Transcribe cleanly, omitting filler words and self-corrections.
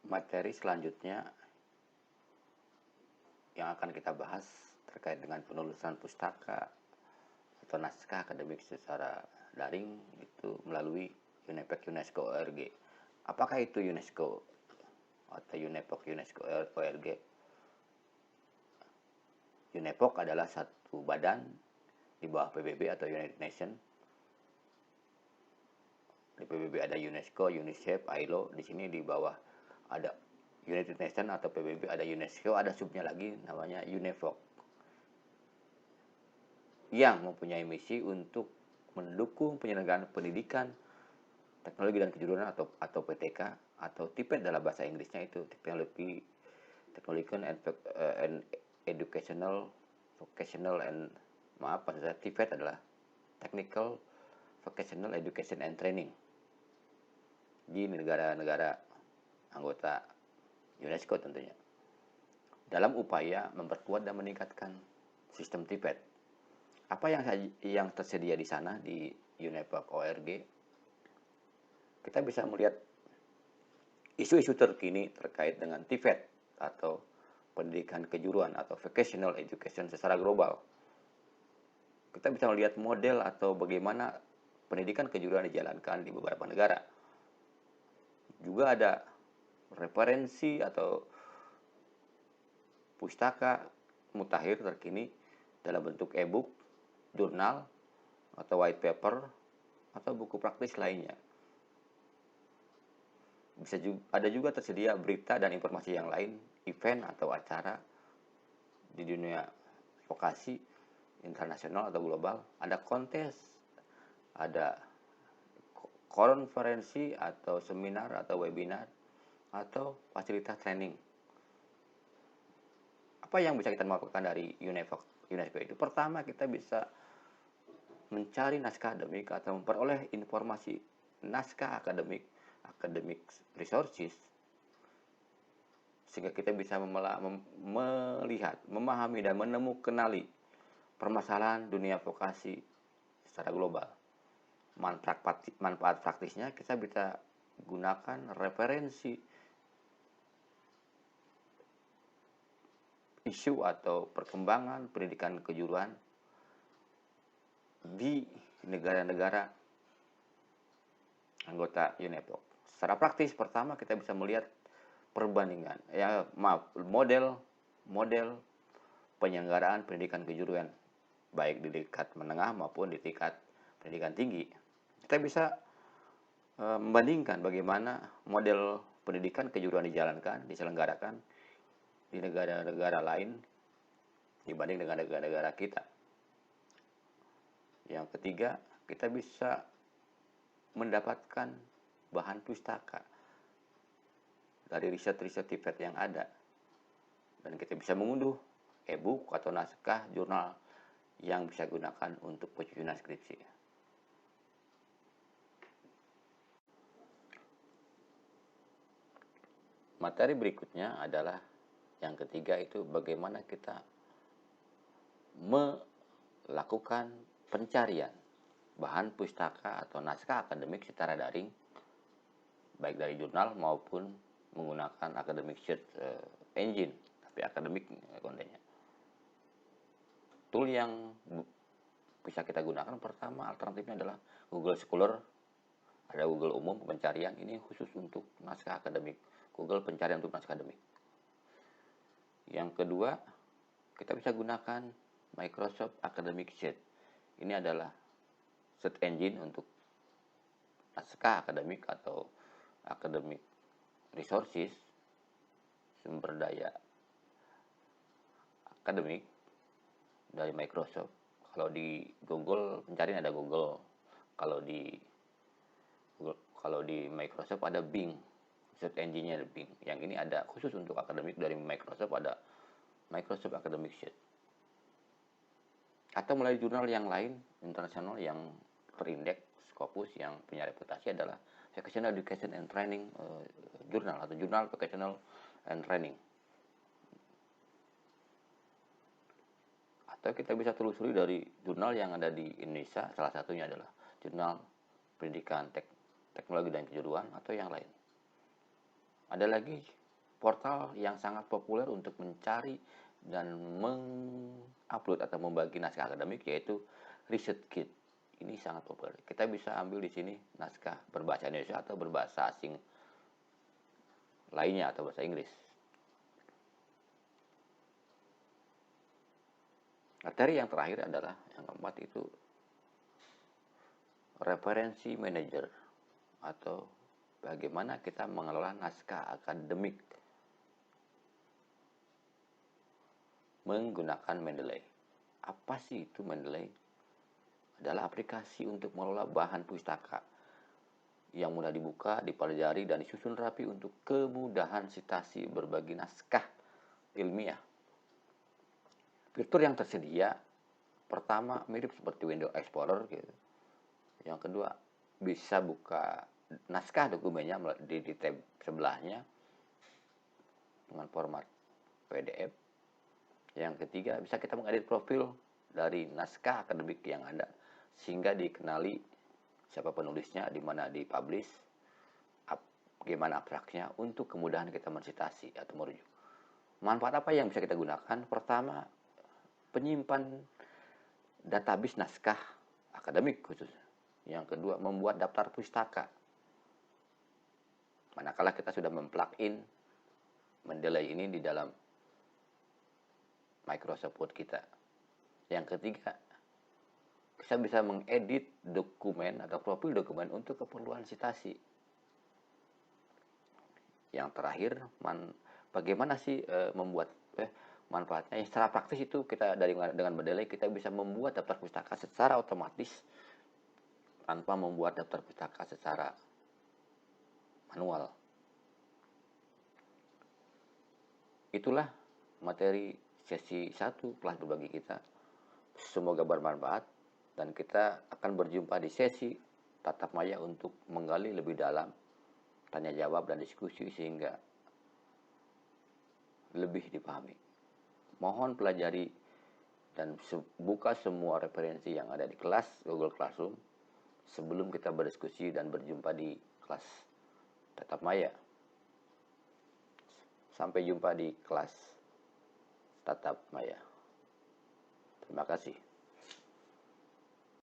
Materi selanjutnya yang akan kita bahas terkait dengan penulisan pustaka atau naskah akademik secara daring itu melalui UNEPEK UNESCO ORG. Apakah itu UNESCO atau UNEPOK UNESCO ORG? UNEPOK adalah satu badan di bawah PBB atau United Nations. Di PBB ada UNESCO, UNICEF, ILO. Di sini di bawah ada United Nations atau PBB, ada UNESCO, ada subnya lagi namanya UNEPOK, yang mempunyai misi untuk mendukung penyelenggaraan pendidikan, teknologi dan kejuruan atau PTK atau TIPED dalam bahasa Inggrisnya itu Technological and Educational Vocational and TIPED adalah Technical Vocational Education and Training di negara-negara anggota UNESCO tentunya, dalam upaya memperkuat dan meningkatkan sistem TIPED. Apa yang tersedia di sana di UNEPOK ORG? Kita bisa melihat isu-isu terkini terkait dengan TIPED atau pendidikan kejuruan atau vocational education secara global. Kita bisa melihat model atau bagaimana pendidikan kejuruan dijalankan di beberapa negara. Juga ada referensi atau pustaka mutakhir terkini dalam bentuk e-book, jurnal, atau white paper, atau buku praktis lainnya. Ada juga tersedia berita dan informasi yang lain, event atau acara di dunia vokasi internasional atau global, ada kontes, ada konferensi atau seminar atau webinar atau fasilitas training. Apa yang bisa kita lakukan dari UNESCO itu? Pertama, kita bisa mencari naskah akademik atau memperoleh informasi naskah academic resources, sehingga kita bisa melihat, memahami dan kenali permasalahan dunia vokasi secara global. Manfaat praktisnya, kita bisa gunakan referensi isu atau perkembangan pendidikan kejuruan di negara-negara anggota UNEPOK. Secara praktis, pertama kita bisa melihat perbandingan, model penyelenggaraan pendidikan kejuruan, baik di tingkat menengah maupun di tingkat pendidikan tinggi. Kita bisa membandingkan bagaimana model pendidikan kejuruan diselenggarakan di negara-negara lain dibanding dengan negara-negara kita. Yang ketiga, kita bisa mendapatkan bahan pustaka dari riset-riset TIPED yang ada, dan kita bisa mengunduh e-book atau naskah jurnal yang bisa gunakan untuk penyusunan skripsi. Materi berikutnya adalah yang ketiga, itu bagaimana kita melakukan pencarian bahan pustaka atau naskah akademik secara daring, baik dari jurnal maupun menggunakan academic search engine, tapi akademik kontennya. Tool yang bisa kita gunakan pertama alternatifnya adalah Google Scholar. Ada Google umum pencarian, ini khusus untuk naskah akademik, Google pencarian untuk naskah akademik. Yang kedua, kita bisa gunakan Microsoft Academic Search. Ini adalah search engine untuk naskah akademik atau academic resources, sumber daya akademik dari Microsoft. Kalau di Google pencarian ada Google, kalau di Microsoft ada Bing, search engine-nya ada Bing. Yang ini ada khusus untuk akademik dari Microsoft, ada Microsoft Academic Search. Atau melalui jurnal yang lain internasional yang terindeks Scopus, yang punya reputasi adalah Vocational Education and Training Journal atau Jurnal Vocational and Training. Atau kita bisa telusuri dari jurnal yang ada di Indonesia, salah satunya adalah Jurnal Pendidikan Teknologi dan Kejuruan atau yang lain. Ada lagi portal yang sangat populer untuk mencari dan mengupload atau membagi naskah akademik, yaitu ResearchGate. Ini sangat populer. Kita bisa ambil di sini naskah berbahasa Indonesia atau berbahasa asing lainnya atau bahasa Inggris. Materi yang terakhir adalah yang keempat, itu referensi manager atau bagaimana kita mengelola naskah akademik menggunakan Mendeley. Apa sih itu Mendeley? Adalah aplikasi untuk mengelola bahan pustaka yang mudah dibuka, dipelajari, dan disusun rapi untuk kemudahan sitasi berbagai naskah ilmiah. Fitur yang tersedia, pertama mirip seperti Windows Explorer gitu. Yang kedua, bisa buka naskah dokumennya di tab sebelahnya dengan format PDF. Yang ketiga, bisa kita mengedit profil dari naskah akademik yang ada sehingga dikenali siapa penulisnya, di mana dipublish, bagaimana abstraknya, untuk kemudahan kita mensitasi atau merujuk. Manfaat apa yang bisa kita gunakan? Pertama, penyimpan database naskah akademik khusus. Yang kedua, membuat daftar pustaka. Manakala kita sudah memplug-in Mendeley ini di dalam Microsoft Word kita. Yang ketiga, kita bisa mengedit dokumen atau profil dokumen untuk keperluan sitasi. Yang terakhir, bagaimana sih membuat manfaatnya? Secara praktis itu kita dengan Mendeley kita bisa membuat daftar pustaka secara otomatis tanpa membuat daftar pustaka secara manual. Itulah materi sesi 1 kelas berbagi kita. Semoga bermanfaat dan kita akan berjumpa di sesi tatap maya untuk menggali lebih dalam, tanya jawab dan diskusi sehingga lebih dipahami. Mohon pelajari dan buka semua referensi yang ada di kelas Google Classroom sebelum kita berdiskusi dan berjumpa di kelas tatap maya. Sampai jumpa di kelas tatap maya. Terima kasih.